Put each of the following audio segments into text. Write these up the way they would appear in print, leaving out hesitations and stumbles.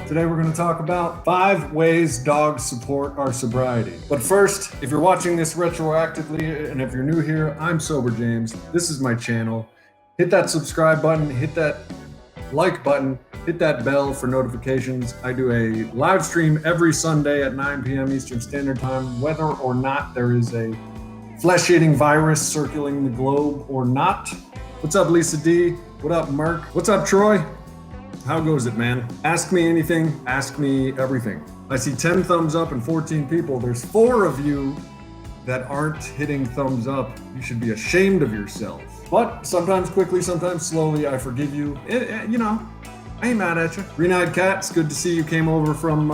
Today we're going to talk about 5 ways dogs support our sobriety. But first, if you're watching this retroactively, and if you're new here, I'm Sober James. This is my channel. Hit that subscribe button, hit that like button, hit that bell for notifications. I do a live stream every Sunday at 9 p.m. Eastern Standard Time, whether or not there is a flesh-eating virus circling the globe or not. What's up, Lisa D? What up, Mark? What's up, Troy? How goes it, man? Ask me anything, ask me everything. I see 10 thumbs up and 14 people. There's 4 of you that aren't hitting thumbs up. You should be ashamed of yourself. But sometimes quickly, sometimes slowly, I forgive you. I ain't mad at you. Green-eyed Cat, it's good to see you came over from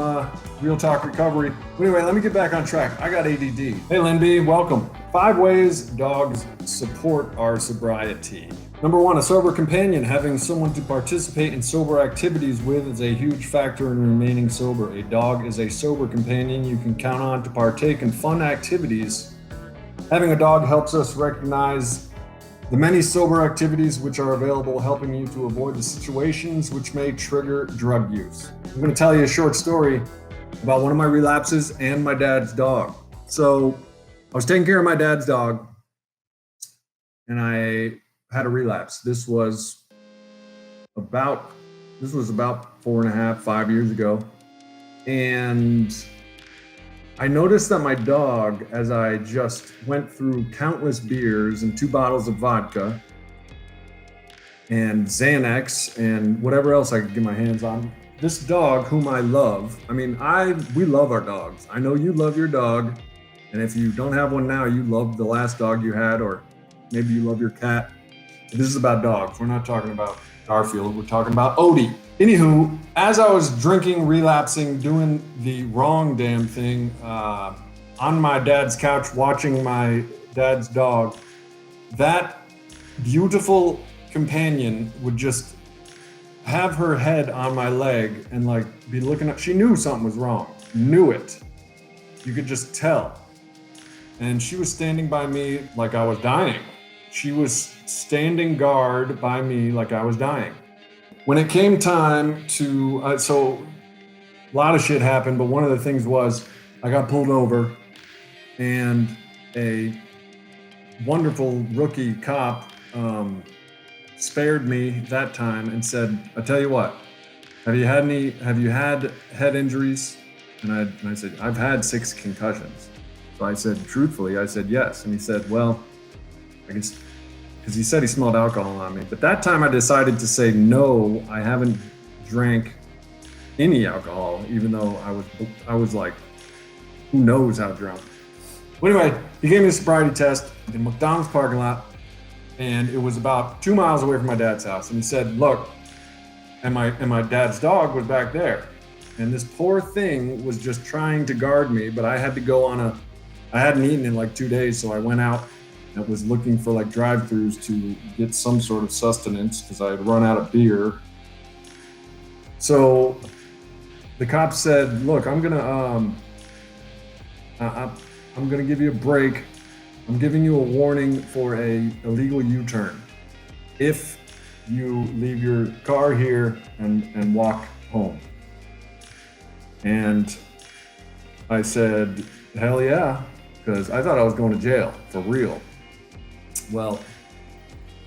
Real Talk Recovery. Anyway, let me get back on track. I got ADD. Hey, Lynn B, welcome. 5 ways dogs support our sobriety. Number 1, a sober companion. Having someone to participate in sober activities with is a huge factor in remaining sober. A dog is a sober companion you can count on to partake in fun activities. Having a dog helps us recognize the many sober activities which are available, helping you to avoid the situations which may trigger drug use. I'm going to tell you a short story about one of my relapses and my dad's dog. So I was taking care of my dad's dog and I had a relapse. This was about 4.5, 5 years ago. And I noticed that my dog, as I just went through countless beers and 2 bottles of vodka and Xanax and whatever else I could get my hands on, this dog whom I love, we love our dogs. I know you love your dog. And if you don't have one now, you love the last dog you had, or maybe you love your cat. This is about dogs. We're not talking about Garfield. We're talking about Odie. Anywho, as I was drinking, relapsing, doing the wrong damn thing, on my dad's couch, watching my dad's dog, that beautiful companion would just have her head on my leg and be looking up. She knew something was wrong. Knew it. You could just tell. And she was standing by me like I was dying. She was standing guard by me like I was dying. When it came time to, so a lot of shit happened, but one of the things was I got pulled over and a wonderful rookie cop spared me that time and said, I tell you what, have you had head injuries? And I said, I've had 6 concussions. So I said, truthfully, yes. And he said, well, I guess, because he said he smelled alcohol on me. But that time I decided to say, no, I haven't drank any alcohol, even though I was like, who knows how drunk. Well, anyway, he gave me a sobriety test in McDonald's parking lot, and it was about 2 miles away from my dad's house. And he said, look, and my dad's dog was back there. And this poor thing was just trying to guard me, but I had to go I hadn't eaten in 2 days, so I went out and was looking for drive-thrus to get some sort of sustenance because I had run out of beer. So the cop said, look, I'm gonna give you a break. I'm giving you a warning for a illegal U-turn. If you leave your car here and walk home. And I said, hell yeah, because I thought I was going to jail for real. Well,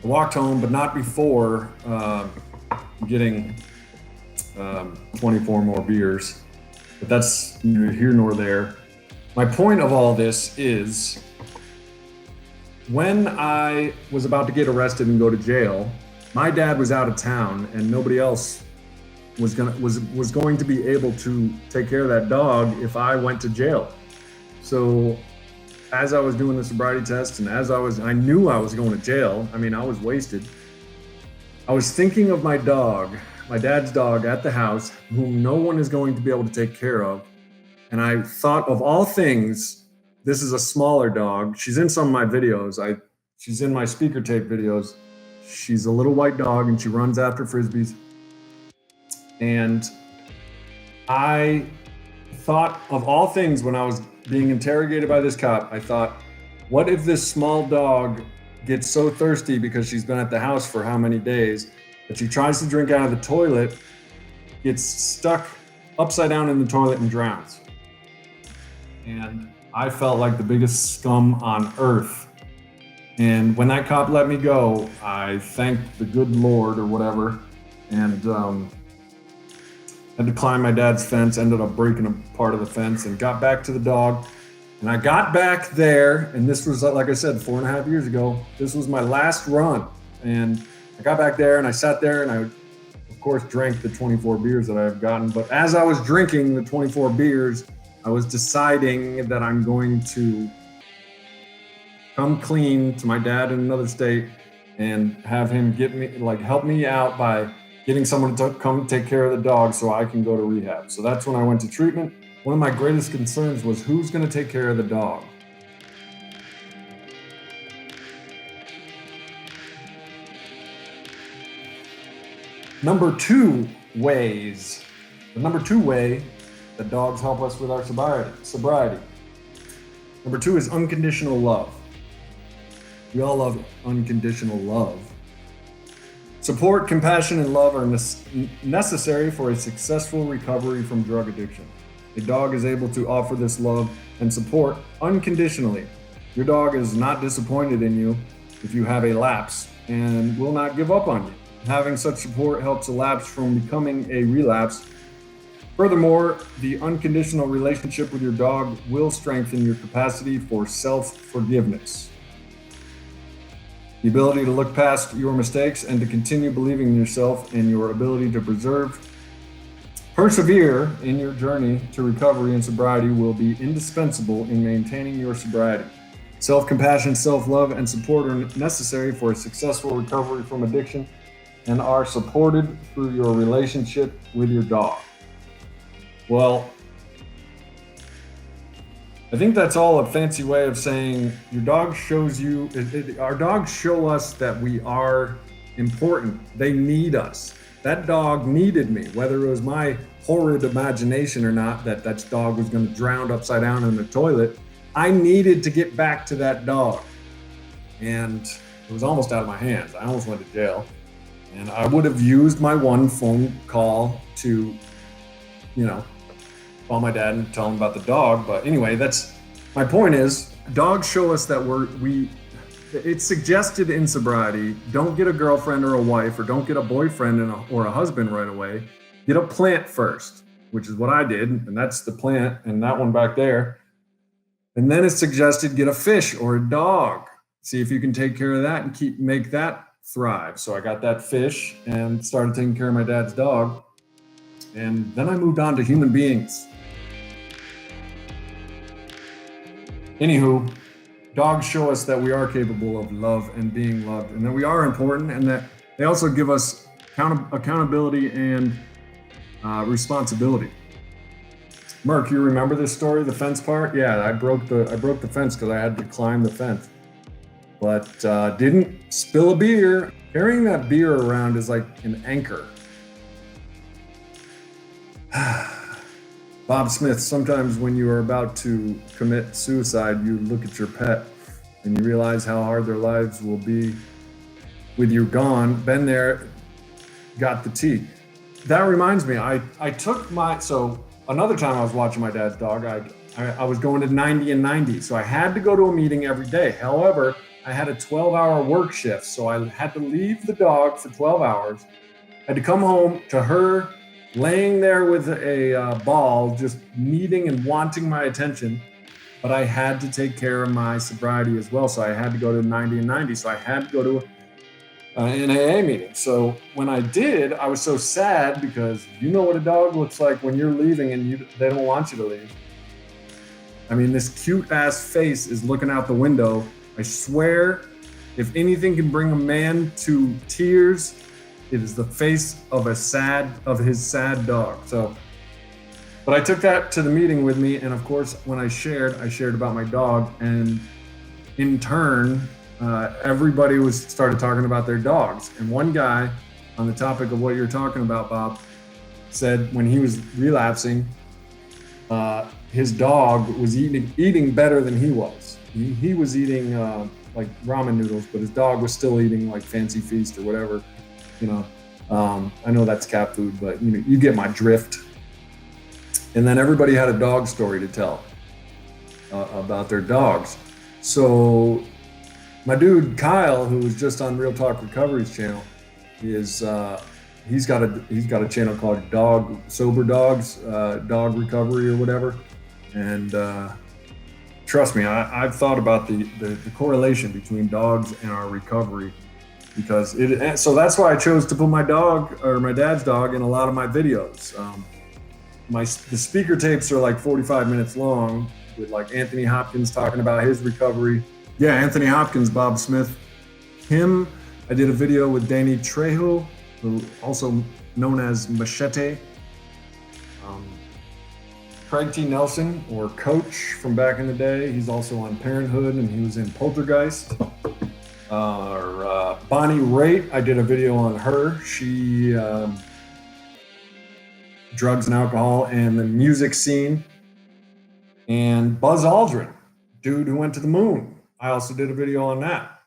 I walked home, but not before getting 24 more beers. But that's neither here nor there. My point of all this is, when I was about to get arrested and go to jail, my dad was out of town and nobody else was going to be able to take care of that dog if I went to jail. So as I was doing the sobriety test and I knew I was going to jail. I was wasted. I was thinking of my dog, my dad's dog at the house, whom no one is going to be able to take care of. And I thought, of all things, this is a smaller dog. She's in some of my videos. She's in my speaker tape videos. She's a little white dog and she runs after Frisbees. And I thought, of all things, when I was being interrogated by this cop, I thought, what if this small dog gets so thirsty because she's been at the house for how many days that she tries to drink out of the toilet, gets stuck upside down in the toilet and drowns. And I felt like the biggest scum on earth. And when that cop let me go, I thanked the good Lord or whatever, and had to climb my dad's fence, ended up breaking a part of the fence, and got back to the dog. And I got back there, and this was, like I said, 4.5 years ago. This was my last run. And I got back there and I sat there and I, of course, drank the 24 beers that I have gotten. But as I was drinking the 24 beers, I was deciding that I'm going to come clean to my dad in another state and have him help me out by getting someone to come take care of the dog so I can go to rehab. So that's when I went to treatment. One of my greatest concerns was who's going to take care of the dog. The number two way that dogs help us with our sobriety. Number 2 is unconditional love. We all love unconditional love. Support, compassion, and love are necessary for a successful recovery from drug addiction. A dog is able to offer this love and support unconditionally. Your dog is not disappointed in you if you have a lapse and will not give up on you. Having such support helps a lapse from becoming a relapse. Furthermore, the unconditional relationship with your dog will strengthen your capacity for self-forgiveness. The ability to look past your mistakes and to continue believing in yourself and your ability to persevere in your journey to recovery and sobriety will be indispensable in maintaining your sobriety. Self-compassion, self-love, and support are necessary for a successful recovery from addiction and are supported through your relationship with your dog. Well, I think that's all a fancy way of saying your dog shows you, our dogs show us that we are important. They need us. That dog needed me, whether it was my horrid imagination or not, that dog was going to drown upside down in the toilet. I needed to get back to that dog. And it was almost out of my hands. I almost went to jail. And I would have used my one phone call to, call my dad and tell him about the dog. But anyway, my point is, dogs show us that it's suggested in sobriety, don't get a girlfriend or a wife, or don't get a boyfriend or a husband right away. Get a plant first, which is what I did. And that's the plant and that one back there. And then it's suggested get a fish or a dog. See if you can take care of that and make that thrive. So I got that fish and started taking care of my dad's dog. And then I moved on to human beings. Anywho, dogs show us that we are capable of love and being loved, and that we are important, and that they also give us accountability and responsibility. Merc, you remember this story, the fence part? Yeah, I broke the fence because I had to climb the fence, but didn't spill a beer. Carrying that beer around is like an anchor. Bob Smith, sometimes when you are about to commit suicide, you look at your pet and you realize how hard their lives will be with you gone. Been there, got the tea. That reminds me, so another time I was watching my dad's dog, I was going to 90 and 90. So I had to go to a meeting every day. However, I had a 12-hour work shift. So I had to leave the dog for 12 hours. I had to come home to her laying there with a ball, just needing and wanting my attention. But I had to take care of my sobriety as well. So I had to go to 90 and 90. So I had to go to an AA meeting. So when I did, I was so sad because you know what a dog looks like when you're leaving and they don't want you to leave. I mean, this cute ass face is looking out the window. I swear, if anything can bring a man to tears, it is the face of his sad dog. So, but I took that to the meeting with me, and of course, when I shared about my dog, and in turn, everybody started talking about their dogs. And one guy, on the topic of what you're talking about, Bob, said when he was relapsing, his dog was eating better than he was. He was eating like ramen noodles, but his dog was still eating like Fancy Feast or whatever. I know that's cat food, but you get my drift. And then everybody had a dog story to tell about their dogs. So my dude Kyle, who was just on Real Talk Recovery's channel, he's got a channel called Sober Dogs, Dog Recovery or whatever. And trust me, I've thought about the correlation between dogs and our recovery, because so that's why I chose to put my dad's dog in a lot of my videos. The speaker tapes are like 45 minutes long, with like Anthony Hopkins talking about his recovery. Yeah, Anthony Hopkins, Bob Smith. Him, I did a video with Danny Trejo, who also known as Machete. Craig T. Nelson, or Coach from back in the day. He's also on Parenthood, and he was in Poltergeist. Bonnie Raitt, I did a video on her. She drugs and alcohol and the music scene. And Buzz Aldrin, dude who went to the moon. I also did a video on that.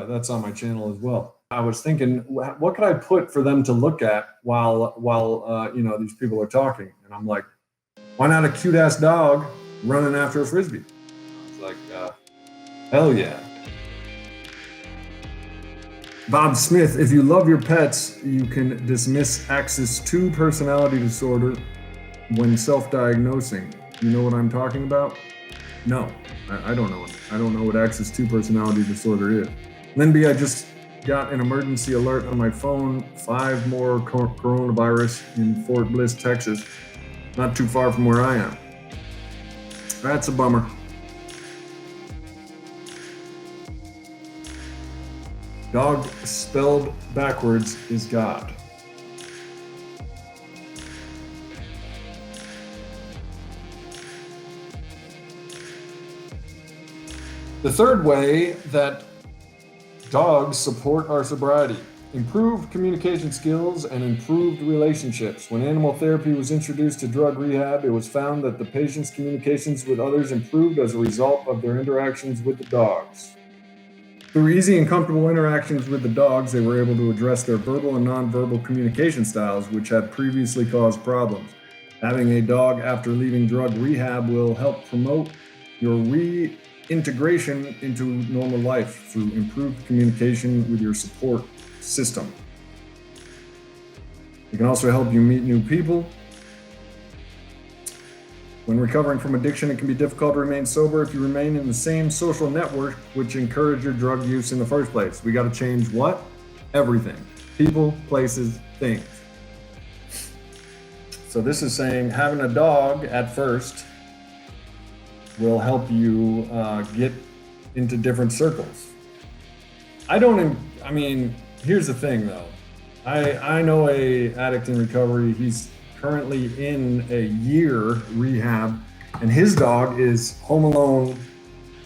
That's on my channel as well. I was thinking, what could I put for them to look at while these people are talking? And I'm like, why not a cute ass dog running after a Frisbee? I was like, hell yeah. Bob Smith, if you love your pets, you can dismiss Axis 2 personality disorder when self-diagnosing. You know what I'm talking about? No, I don't know. I don't know what Axis 2 personality disorder is. Linby, I just got an emergency alert on my phone. 5 more coronavirus in Fort Bliss, Texas. Not too far from where I am. That's a bummer. Dog spelled backwards is God. The third way that dogs support our sobriety: improved communication skills and improved relationships. When animal therapy was introduced to drug rehab, it was found that the patient's communications with others improved as a result of their interactions with the dogs. Through easy and comfortable interactions with the dogs, they were able to address their verbal and nonverbal communication styles, which had previously caused problems. Having a dog after leaving drug rehab will help promote your reintegration into normal life through improved communication with your support system. It can also help you meet new people. When recovering from addiction, it can be difficult to remain sober if you remain in the same social network which encouraged your drug use in the first place. We got to change what? Everything. People, places, things. So this is saying having a dog at first will help you get into different circles. Here's the thing though. I know a addict in recovery. He's currently in a year rehab, and his dog is home alone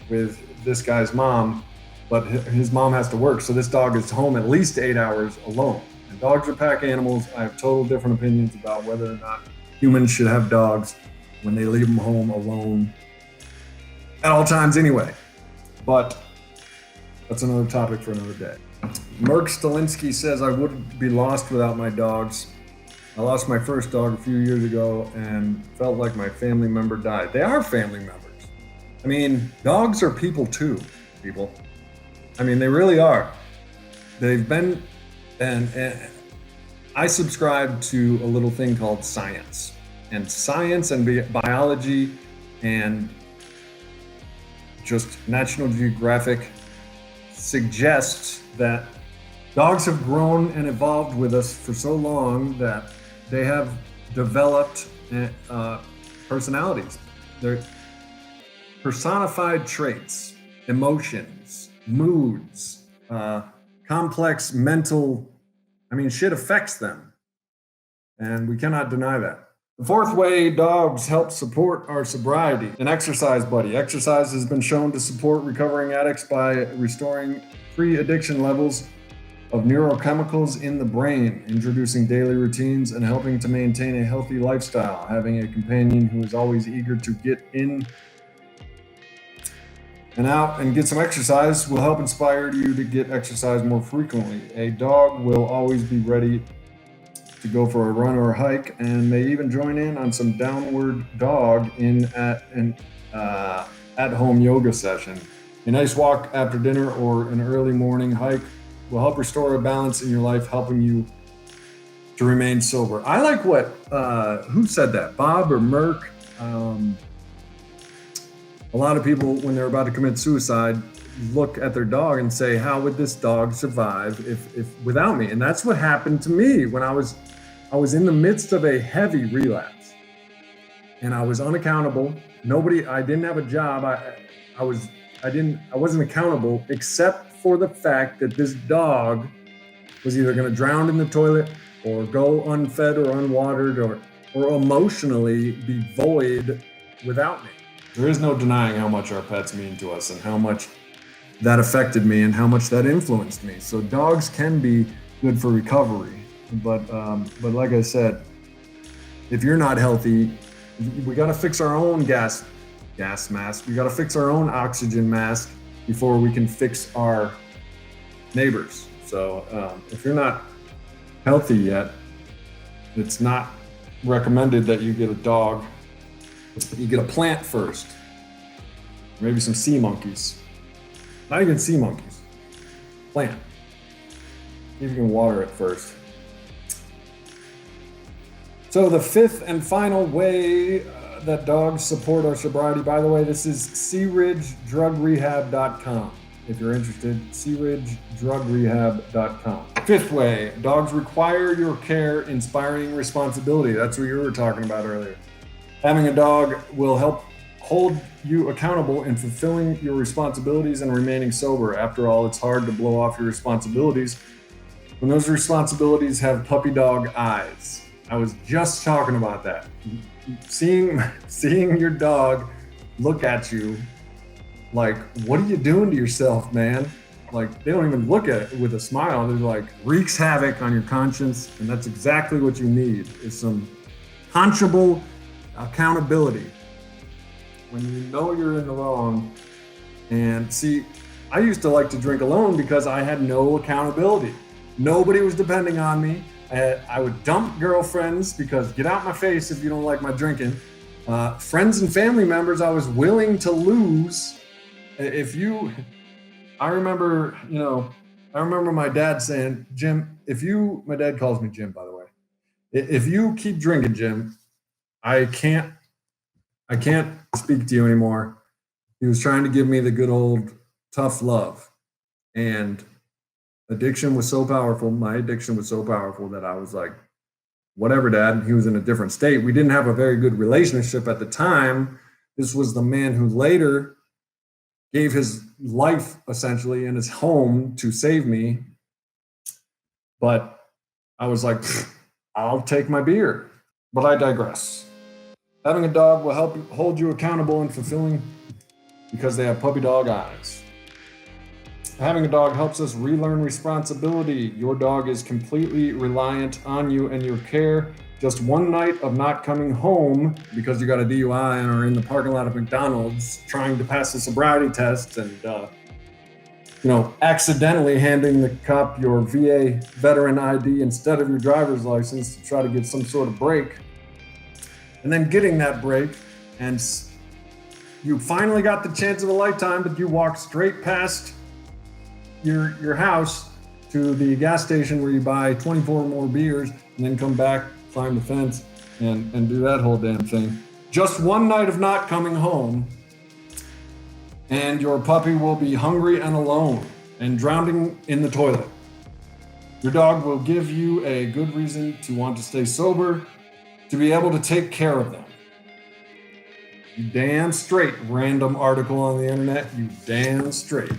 with this guy's mom, but his mom has to work, so this dog is home at least 8 hours alone. And dogs are pack animals. I have total different opinions about whether or not humans should have dogs when they leave them home alone at all times anyway. But that's another topic for another day. Merck Stalinsky says, I would be lost without my dogs. I lost my first dog a few years ago and felt like my family member died. They are family members. I mean, dogs are people too, people. I mean, they really are. They've been, and I subscribe to a little thing called science. And science and biology and just National Geographic suggests that dogs have grown and evolved with us for so long that they have developed personalities. They're personified traits, emotions, moods, complex mental, shit affects them. And we cannot deny that. The fourth way dogs help support our sobriety: an exercise buddy. Exercise has been shown to support recovering addicts by restoring pre-addiction levels of neurochemicals in the brain, introducing daily routines, and helping to maintain a healthy lifestyle. Having a companion who is always eager to get in and out and get some exercise will help inspire you to get exercise more frequently. A dog will always be ready to go for a run or a hike, and may even join in on some downward dog in at an at-home yoga session. A nice walk after dinner or an early morning hike will help restore a balance in your life, helping you to remain sober. I like what, who said that? Bob or Merck? A lot of people, when they're about to commit suicide, look at their dog and say, how would this dog survive if without me? And that's what happened to me when I was in the midst of a heavy relapse, and I was unaccountable. I didn't have a job. I wasn't accountable except for the fact that this dog was either going to drown in the toilet or go unfed or unwatered or emotionally be void without me. There is no denying how much our pets mean to us and how much that affected me and how much that influenced me. So dogs can be good for recovery, but like I said, if you're not healthy, we got to fix our own gas mask. We got to fix our own oxygen mask before we can fix our neighbors. So if you're not healthy yet, it's not recommended that you get a dog. You get a plant first, maybe some sea monkeys. Not even sea monkeys. Plant. See if you can water it first. So the fifth and final way that dogs support our sobriety, by the way, this is SeaRidgeDrugRehab.com. If you're interested, SeaRidgeDrugRehab.com. Fifth way, dogs require your care, inspiring responsibility. That's what you were talking about earlier. Having a dog will help hold you accountable in fulfilling your responsibilities and remaining sober. After all, it's hard to blow off your responsibilities when those responsibilities have puppy dog eyes. I was just talking about that. Seeing your dog look at you like, what are you doing to yourself, man? Like, they don't even look at it with a smile. They're like, wreaks havoc on your conscience. And that's exactly what you need, is some conscionable accountability when you know you're in the wrong. And see, I used to like to drink alone because I had no accountability. Nobody was depending on me. I would dump girlfriends because get out my face if you don't like my drinking. Friends and family members I was willing to lose. I remember my dad saying, Jim, my dad calls me Jim, by the way. If you keep drinking, Jim, I can't speak to you anymore. He was trying to give me the good old tough love. And addiction was so powerful. My addiction was so powerful that I was like, whatever, Dad. He was in a different state. We didn't have a very good relationship at the time. This was the man who later gave his life essentially in his home to save me. But I was like, I'll take my beer. But I digress. Having a dog will help hold you accountable and fulfilling because they have puppy dog eyes. Having a dog helps us relearn responsibility. Your dog is completely reliant on you and your care. Just one night of not coming home because you got a DUI and are in the parking lot of McDonald's trying to pass a sobriety test and, accidentally handing the cop your VA veteran ID instead of your driver's license to try to get some sort of break. And then getting that break, and you finally got the chance of a lifetime, but you walk straight past your house to the gas station where you buy 24 more beers and then come back, climb the fence, and do that whole damn thing. Just one night of not coming home, and your puppy will be hungry and alone and drowning in the toilet. Your dog will give you a good reason to want to stay sober, to be able to take care of them. You damn straight, random article on the internet, you damn straight.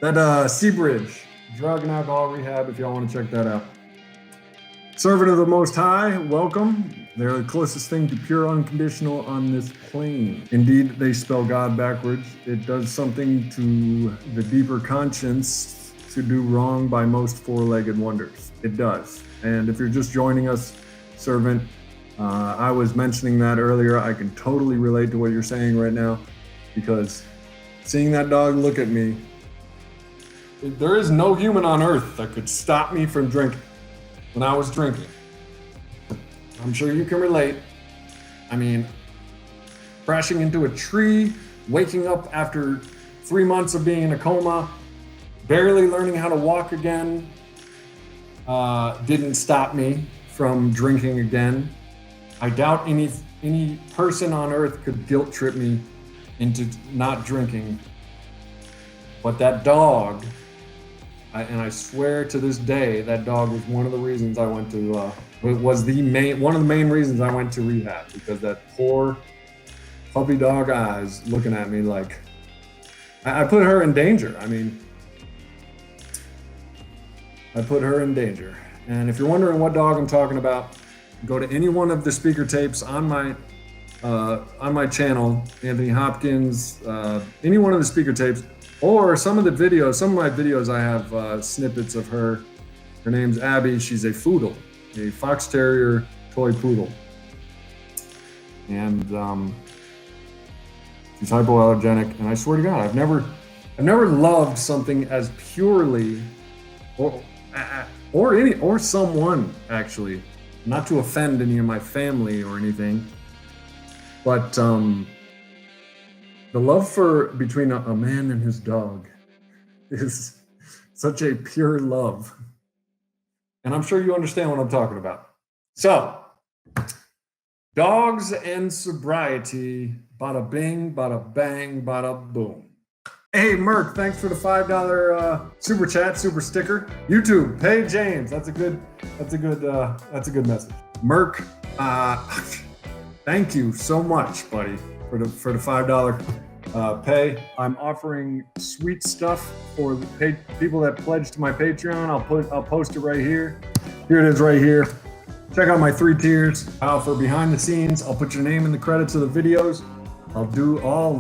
That Seabridge, Drug and Alcohol Rehab, if y'all want to check that out. Servant of the Most High, welcome. They're the closest thing to pure unconditional on this plane. Indeed, they spell God backwards. It does something to the deeper conscience to do wrong by most four-legged wonders. It does. And if you're just joining us, servant, I was mentioning that earlier. I can totally relate to what you're saying right now, because seeing that dog look at me, there is no human on earth that could stop me from drinking. when I was drinking. I'm sure you can relate. I mean, crashing into a tree, waking up after 3 months of being in a coma, barely learning how to walk again, didn't stop me from drinking again. I doubt any person on earth could guilt trip me into not drinking. But that dog, and I swear to this day, that dog was one of the reasons I went to, one of the main reasons I went to rehab, because that poor puppy dog eyes looking at me like, I put her in danger. I mean, I put her in danger. And if you're wondering what dog I'm talking about, go to any one of the speaker tapes on my channel, Anthony Hopkins, any one of the speaker tapes, or some of my videos I have snippets of her. Her name's Abby. She's a poodle, a fox terrier toy poodle. And she's hypoallergenic. And I swear to God, I've never loved something as purely, or someone actually, not to offend any of my family or anything, but the love between a man and his dog is such a pure love. And I'm sure you understand what I'm talking about. So, dogs and sobriety, bada bing, bada bang, bada boom. Hey, Merc, thanks for the $5 super chat, super sticker. YouTube, pay James. That's a good message. Merc, thank you so much, buddy, for the $5 pay. I'm offering sweet stuff for the people that pledge to my Patreon. I'll post it right here. Here it is right here. Check out my 3 tiers. I offer behind the scenes. I'll put your name in the credits of the videos. I'll do all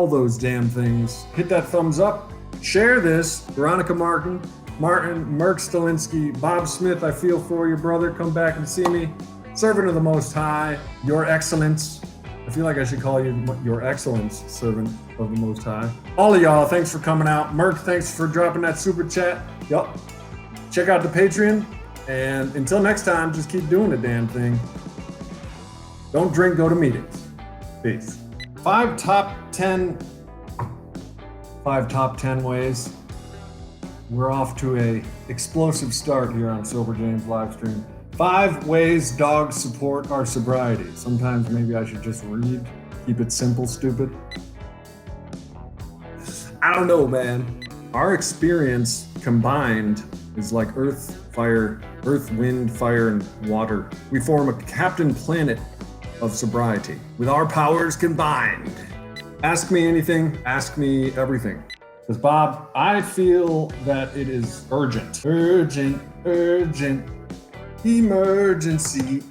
those damn things. Hit that thumbs up. Share this. Veronica Martin, Merc Stalinsky, Bob Smith, I feel for you, brother. Come back and see me. Servant of the Most High, Your Excellence. I feel like I should call you Your Excellence, Servant of the Most High. All of y'all, thanks for coming out. Merc, thanks for dropping that super chat. Yup. Check out the Patreon. And until next time, just keep doing the damn thing. Don't drink, go to meetings. Peace. 5 top 10 ways. We're off to a explosive start here on Sober James live stream. 5 ways dogs support our sobriety. Sometimes maybe I should just read. Keep it simple, stupid. I don't know, man. Our experience combined is like earth, wind, fire, and water. We form a Captain Planet of sobriety with our powers combined. Ask me anything, ask me everything. Because Bob, I feel that it is urgent, emergency.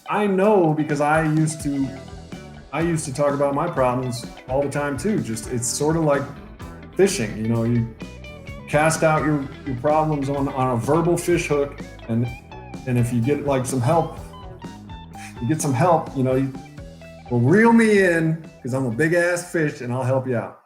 I know, because I used to talk about my problems all the time too. Just, it's sort of like fishing, you know, you cast out your problems on a verbal fish hook, and if you get like some help, you know, well, reel me in, because I'm a big ass fish and I'll help you out.